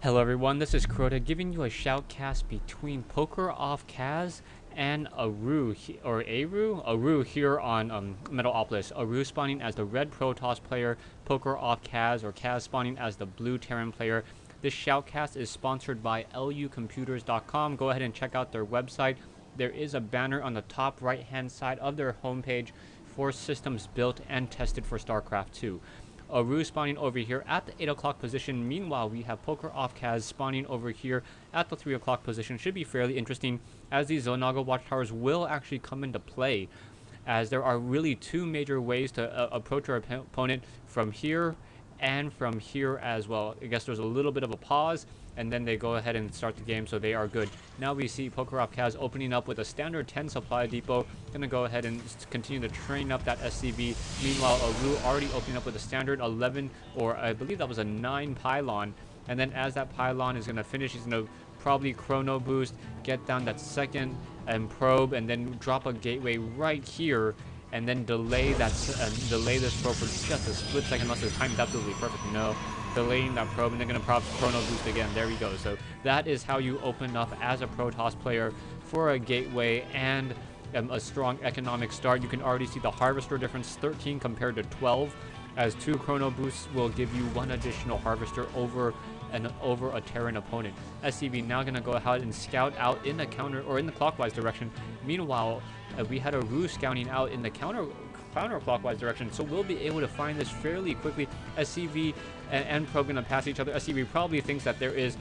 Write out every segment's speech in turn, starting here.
Hello everyone, this is Crota giving you a shoutcast between Poker Off Kaz and Arew here on Metalopolis. Arew spawning as the red Protoss player, Poker Off Kaz or Kaz spawning as the blue Terran player. This shoutcast is sponsored by lucomputers.com. Go ahead and check out their website. There is a banner on the top right hand side of their homepage for systems built and tested for StarCraft 2. Arew spawning over here at the 8 o'clock position. Meanwhile, we have Poker Off Kaz spawning over here at the 3 o'clock position. Should be fairly interesting as these Zonaga watchtowers will actually come into play, as there are really two major ways to approach our opponent from here and from here as well. I guess there's a little bit of a pause, and then they go ahead and start the game, so they are good. Now we see Poker Off Kaz opening up with a standard 10 supply depot. Gonna go ahead and continue to train up that SCV. Meanwhile, Arew already opening up with a standard 11, or I believe that was a 9 pylon. And then as that pylon is gonna finish, he's gonna probably chrono boost, get down that second and probe, and then drop a gateway right here, and then delay this probe for just a split second, unless his time is absolutely perfect. No, delaying that probe, and they're going to chrono boost again. There we go. So that is how you open up as a Protoss player for a gateway and a strong economic start. You can already see the harvester difference, 13 compared to 12, as 2 chrono boosts will give you 1 additional harvester over a Terran opponent. SCV now going to go ahead and scout out in the counter or in the clockwise direction. Meanwhile, we had Arew scouting out in the counterclockwise direction, so we'll be able to find this fairly quickly. SCV and probe going to pass each other. SCV probably thinks that there is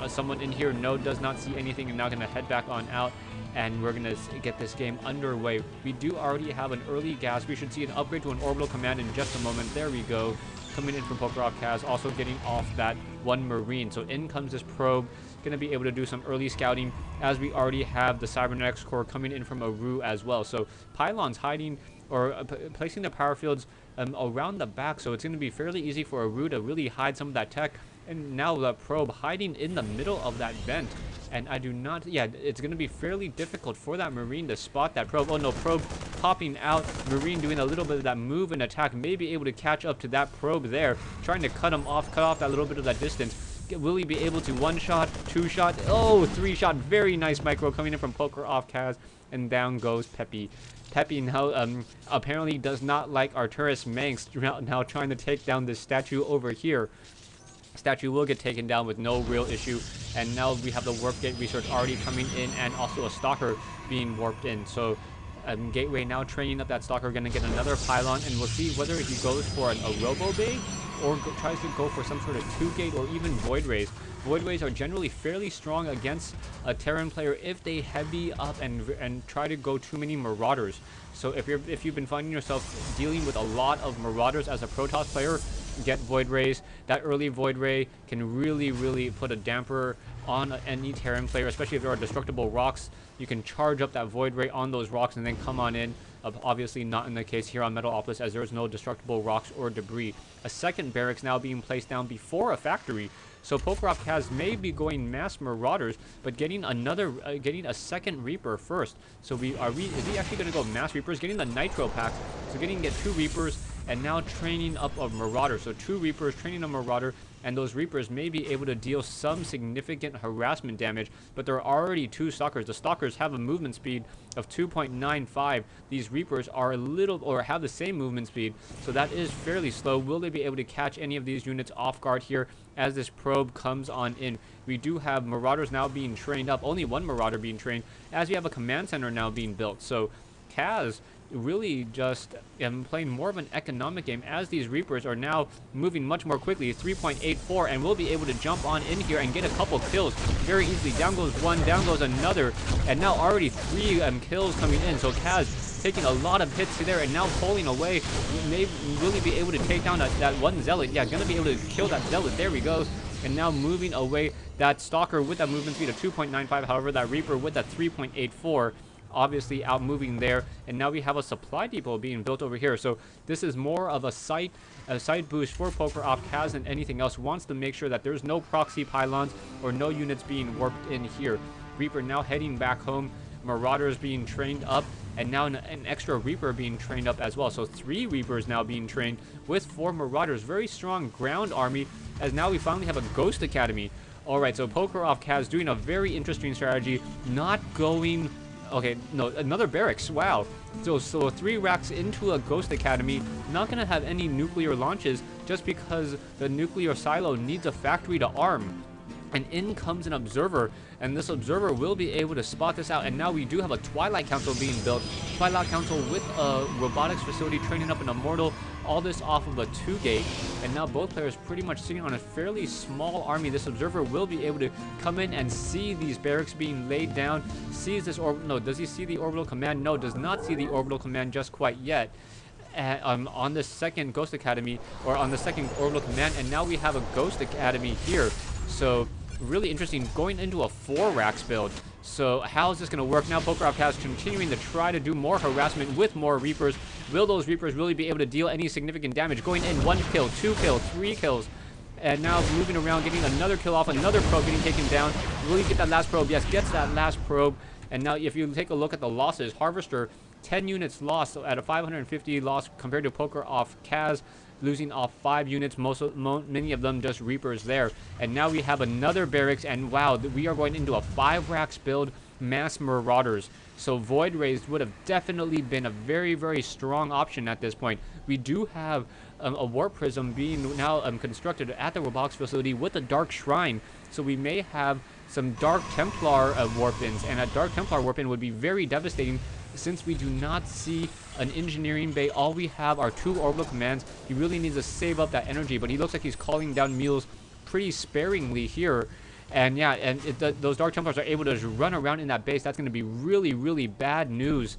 someone in here. No, does not see anything, and now going to head back on out, and we're going to get this game underway. We do already have an early gas. We should see an upgrade to an orbital command in just a moment. There we go. Coming in from Poker Off Kaz, also getting off that 1 Marine. So in comes this probe, going to be able to do some early scouting, as we already have the Cybernetics core coming in from Arew as well. So pylons hiding or placing the power fields around the back, so it's going to be fairly easy for Arew to really hide some of that tech. And now the probe hiding in the middle of that vent, and it's going to be fairly difficult for that Marine to spot that probe. Oh no, probe popping out, Marine doing a little bit of that move and attack, may be able to catch up to that probe there, trying to cut off that little bit of that distance. Will he be able to 1-shot, 2-shot, oh, 3-shot, very nice micro coming in from Poker Off Kaz, and down goes Peppy. Peppy now apparently does not like Arturus Manx, now trying to take down this statue over here. Statue will get taken down with no real issue, and now we have the warp gate research already coming in, and also a stalker being warped in. So gateway now training up that stalker, gonna get another pylon, and we'll see whether he goes for a robo bay or tries to go for some sort of 2-gate or even void rays. Void rays are generally fairly strong against a Terran player if they heavy up and try to go too many marauders. So if you've been finding yourself dealing with a lot of marauders as a Protoss player, get void rays. That early void ray can really put a damper on any Terran player, especially if there are destructible rocks. You can charge up that void ray on those rocks and then come on in. Obviously not in the case here on Metalopolis, as there is no destructible rocks or debris. A second barracks now being placed down before a factory. So Poker Off Kaz may be going mass marauders, but getting a second Reaper first. So is he actually going to go mass Reapers? Getting the Nitro packs, so get 2 Reapers, and now training up a Marauder. So 2 Reapers, training a Marauder, and those Reapers may be able to deal some significant harassment damage, but there are already 2 Stalkers. The Stalkers have a movement speed of 2.95. These Reapers are have the same movement speed, so that is fairly slow. Will they be able to catch any of these units off guard here as this probe comes on in? We do have Marauders now being trained up, only 1 Marauder being trained, as we have a command center now being built. So Kaz really just playing more of an economic game, as these Reapers are now moving much more quickly. 3.84, and we'll be able to jump on in here and get a couple kills very easily. Down goes 1, down goes another, and now already 3 kills coming in. So Kaz taking a lot of hits there, and now pulling away. May really be able to take down that 1 Zealot. Yeah, gonna be able to kill that Zealot. There we go. And now moving away that Stalker with that movement speed of 2.95. However, that Reaper with that 3.84. Obviously out moving there, and now we have a supply depot being built over here. So this is more of a site boost for Poker Off Kaz than anything else. Wants to make sure that there's no proxy pylons or no units being warped in here. Reaper now heading back home. Marauders being trained up, and now an extra Reaper being trained up as well. So 3 Reapers now being trained with 4 Marauders. Very strong ground army, as now we finally have a Ghost Academy. Alright, so Poker Off Kaz doing a very interesting strategy, not going... Okay, no, another barracks, wow. So 3 racks into a Ghost Academy, not going to have any nuclear launches just because the nuclear silo needs a factory to arm. And in comes an observer, and this observer will be able to spot this out. And now we do have a Twilight Council being built. Twilight Council with a robotics facility training up an Immortal. All this off of a 2-gate. And now both players pretty much sitting on a fairly small army. This observer will be able to come in and see these barracks being laid down. Sees this orbital. No, does he see the orbital command? No, does not see the orbital command just quite yet. On the second Ghost Academy, or on the second orbital command. And now we have a Ghost Academy here. So really interesting, going into a 4 racks build. So how is this going to work? Now Poker Off Kaz continuing to try to do more harassment with more Reapers. Will those Reapers really be able to deal any significant damage? Going in, 1 kill, 2 kills, 3 kills. And now moving around, getting another kill off, another probe getting taken down. Will he get that last probe? Yes, gets that last probe. And now if you take a look at the losses, Harvester, 10 units lost at a 550 loss compared to Poker Off Kaz, losing off 5 units, many of them just Reapers there. And now we have another barracks, and wow, we are going into a 5 racks build, mass Marauders. So Void Rays would have definitely been a very, very strong option at this point. We do have a Warp Prism being now constructed at the robotics facility with a Dark Shrine. So we may have some Dark Templar warp-ins, and a Dark Templar warp-in would be very devastating since we do not see an engineering bay. All we have are 2 orbital commands. He really needs to save up that energy, but he looks like he's calling down mules pretty sparingly here. And yeah, and those Dark Templars are able to just run around in that base. That's going to be really, really bad news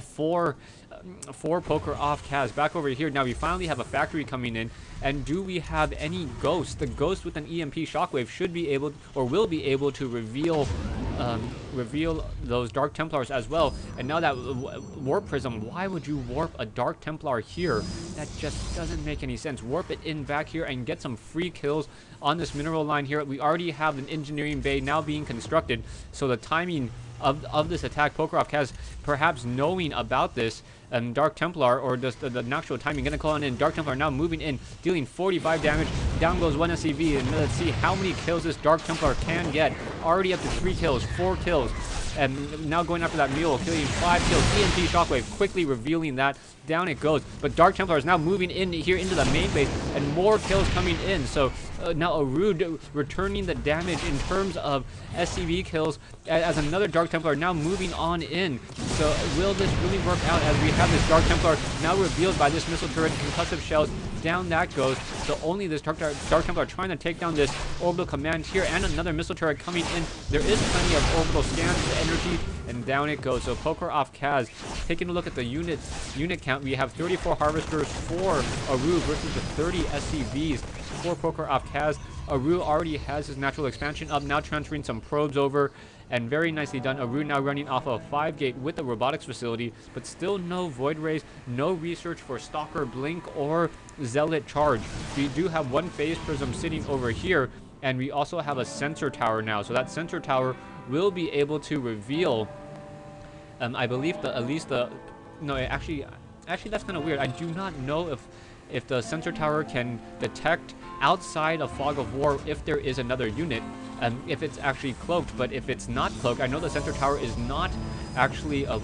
for Poker Off Kaz. Back over here, now we finally have a factory coming in. And do we have any ghosts? The ghost with an EMP shockwave should be able, or will be able to reveal those Dark Templars as well. And now that Warp Prism, why would you warp a Dark Templar here? That just doesn't make any sense. Warp it in back here and get some free kills on this mineral line here. We already have an engineering bay now being constructed, so the timing of this attack, Poker Off Kaz perhaps knowing about this, Dark Templar, or just the natural timing, gonna call on in. Dark Templar now moving in, dealing 45 damage. Down goes 1 SCV, and let's see how many kills this Dark Templar can get. Already up to 3 kills, 4 kills, and now going after that mule, killing 5 kills. EMP Shockwave quickly revealing that. Down it goes, but Dark Templar is now moving in here into the main base, and more kills coming in. So now Arew returning the damage in terms of SCV kills, as another Dark Templar now moving on in. So will this really work out, as we have this Dark Templar now revealed by this missile turret, concussive shells? Down that goes. So only this Dark Templar trying to take down this orbital command here, and another missile turret coming in. There is plenty of orbital scans to energy, and down it goes. So Poker Off Kaz, taking a look at the unit count, we have 34 Harvesters for Arew versus the 30 SCVs for Poker Off Kaz. Arew already has his natural expansion up, now transferring some probes over, and very nicely done. Arew now running off a 5-gate with the robotics facility, but still no Void Rays, no research for Stalker Blink or Zealot Charge. We do have 1 Phase Prism sitting over here, and we also have a sensor tower now. So that sensor tower will be able to reveal, I believe, actually that's kind of weird. I do not know if the sensor tower can detect outside of Fog of War if there is another unit, if it's actually cloaked. But if it's not cloaked, I know the sensor tower is not actually a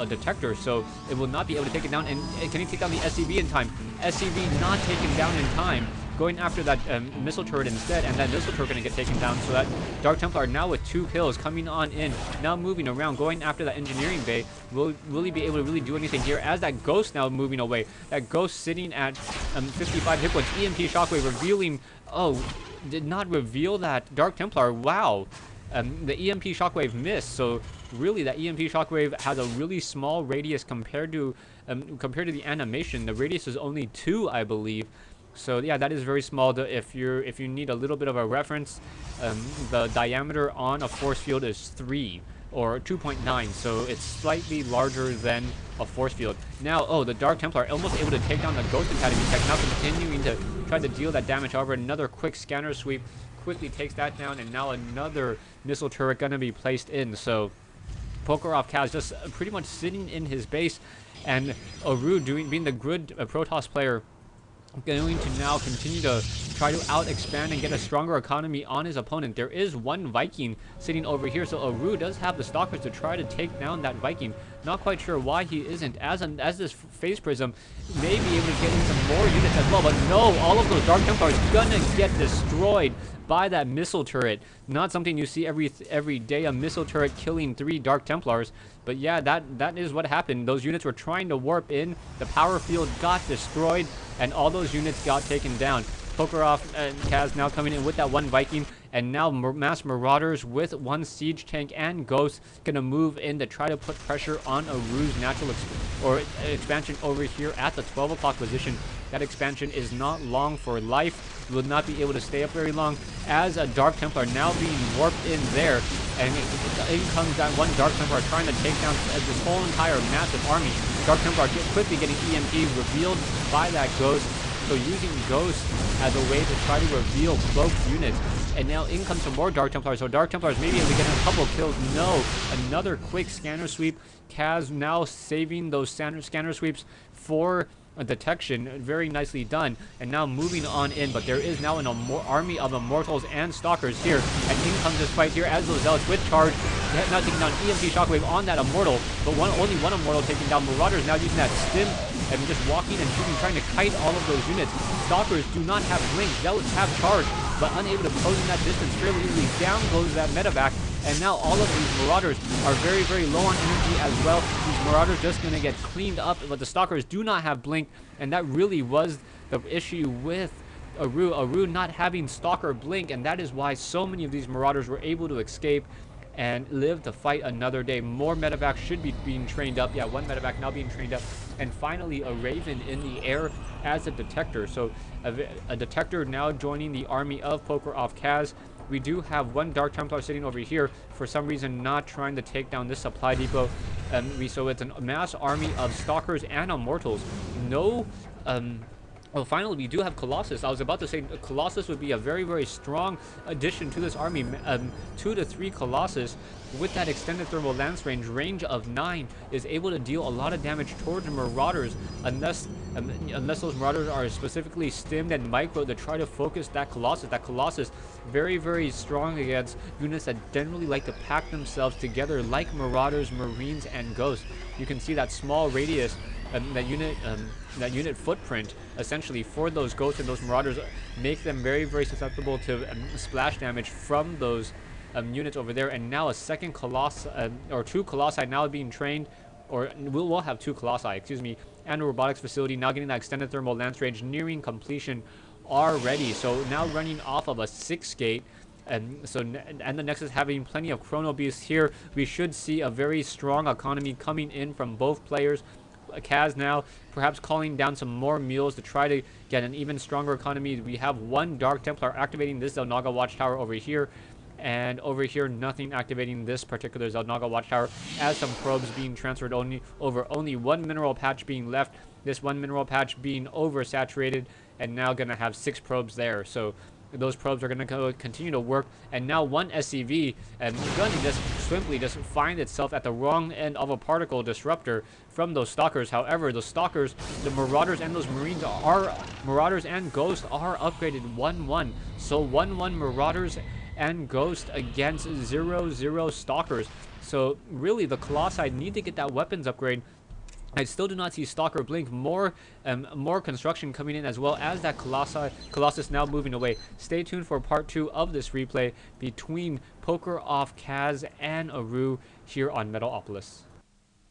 detector, so it will not be able to take it down. And can he take down the SCV in time? SCV not taken down in time, going after that missile turret instead, and that missile turret gonna get taken down. So that Dark Templar now with 2 kills coming on in, now moving around, going after that engineering bay. Will he be able to really do anything here, as that ghost now moving away? That ghost sitting at 55 hit points. EMP Shockwave revealing, did not reveal that Dark Templar. Wow. The EMP Shockwave missed, so really that EMP Shockwave has a really small radius compared to the animation. The radius is only 2, I believe. So yeah, that is very small. If you need a little bit of a reference, the diameter on a force field is 3 or 2.9, so it's slightly larger than a force field. Now, the Dark Templar almost able to take down the Ghost Academy tech, now continuing to try to deal that damage. However, another quick scanner sweep quickly takes that down, and now another missile turret gonna be placed in. So Poker off Kaz just pretty much sitting in his base, and Arew being the good Protoss player, going to now continue to try to out-expand and get a stronger economy on his opponent. There is one Viking sitting over here, so Arew does have the Stalkers to try to take down that Viking. Not quite sure why he isn't, as this Phase Prism may be able to get in some more units as well, but no, all of those Dark Templars gonna get destroyed by that missile turret. Not something you see every day, a missile turret killing 3 Dark Templars. But yeah, that is what happened. Those units were trying to warp in, the power field got destroyed, and all those units got taken down. Pokerov and Kaz now coming in with that one Viking, and now mass Marauders with one Siege Tank and Ghost gonna move in to try to put pressure on Arew's natural expansion over here at the 12 o'clock position. That expansion is not long for life, will not be able to stay up very long, as a Dark Templar now being warped in there, and in comes that one Dark Templar trying to take down this whole entire massive army. Dark Templar quickly getting EMP revealed by that Ghost, so using Ghost as a way to try to reveal cloaked units. And now in comes some more Dark Templars, so Dark Templars maybe able to get a couple kills. No, another quick scanner sweep. Kaz now saving those scanner sweeps for a detection, very nicely done, and now moving on in. But there is now an army of Immortals and Stalkers here, and in comes this fight here as those Zealots with charge, now taking down EMP Shockwave on that Immortal, but only one Immortal taking down. Marauders now using that stim and just walking and shooting, trying to kite all of those units. Stalkers do not have blink, Zealots have charge, but unable to close in that distance fairly easily. Down goes that medevac, and now all of these Marauders are very, very low on energy as well. These Marauders just going to get cleaned up, but the Stalkers do not have blink, and that really was the issue with Arew not having Stalker blink, and that is why so many of these Marauders were able to escape and live to fight another day. More medevac should be being trained up. Yeah, one medevac now being trained up. And finally, a Raven in the air as a detector. So a detector now joining the army of Poker off Kaz. We do have one Dark Templar sitting over here, for some reason not trying to take down this supply depot. So it's a mass army of Stalkers and Immortals. No... Well, finally, we do have Colossus. I was about to say Colossus would be a very, very strong addition to this army. 2 to 3 Colossus with that extended thermal lance range of 9 is able to deal a lot of damage towards Marauders, unless those Marauders are specifically stimmed and micro to try to focus that Colossus. That Colossus, very, very strong against units that generally like to pack themselves together like Marauders, Marines, and Ghosts. You can see that small radius, that unit footprint essentially for those Ghosts and those Marauders make them very, very susceptible to splash damage from those units over there. And now a second Colossus, or 2 Colossi now being trained, or we'll have 2 Colossi, excuse me, and a robotics facility now getting that extended thermal lance range nearing completion already. So now running off of a 6 gate. And the Nexus having plenty of Chrono Beasts here, we should see a very strong economy coming in from both players. Kaz now perhaps calling down some more mules to try to get an even stronger economy. We have one Dark Templar activating this Zelnaga Watchtower over here, and over here nothing activating this particular Zelnaga Watchtower, as some probes being transferred only one mineral patch being left, this one mineral patch being oversaturated, and now gonna have 6 probes there. So those probes are going to continue to work, and now one SCV and going to just simply find itself at the wrong end of a particle disruptor from those Stalkers. However, the Stalkers, the Marauders, and those Marauders and Ghosts are upgraded 1-1. So 1-1 Marauders and Ghost against 0-0 Stalkers. So really, the Colossi need to get that weapons upgrade. I still do not see Stalker blink. More construction coming in, as well as that Colossus now moving away. Stay tuned for part 2 of this replay between Poker off Kaz and Arew here on Metalopolis.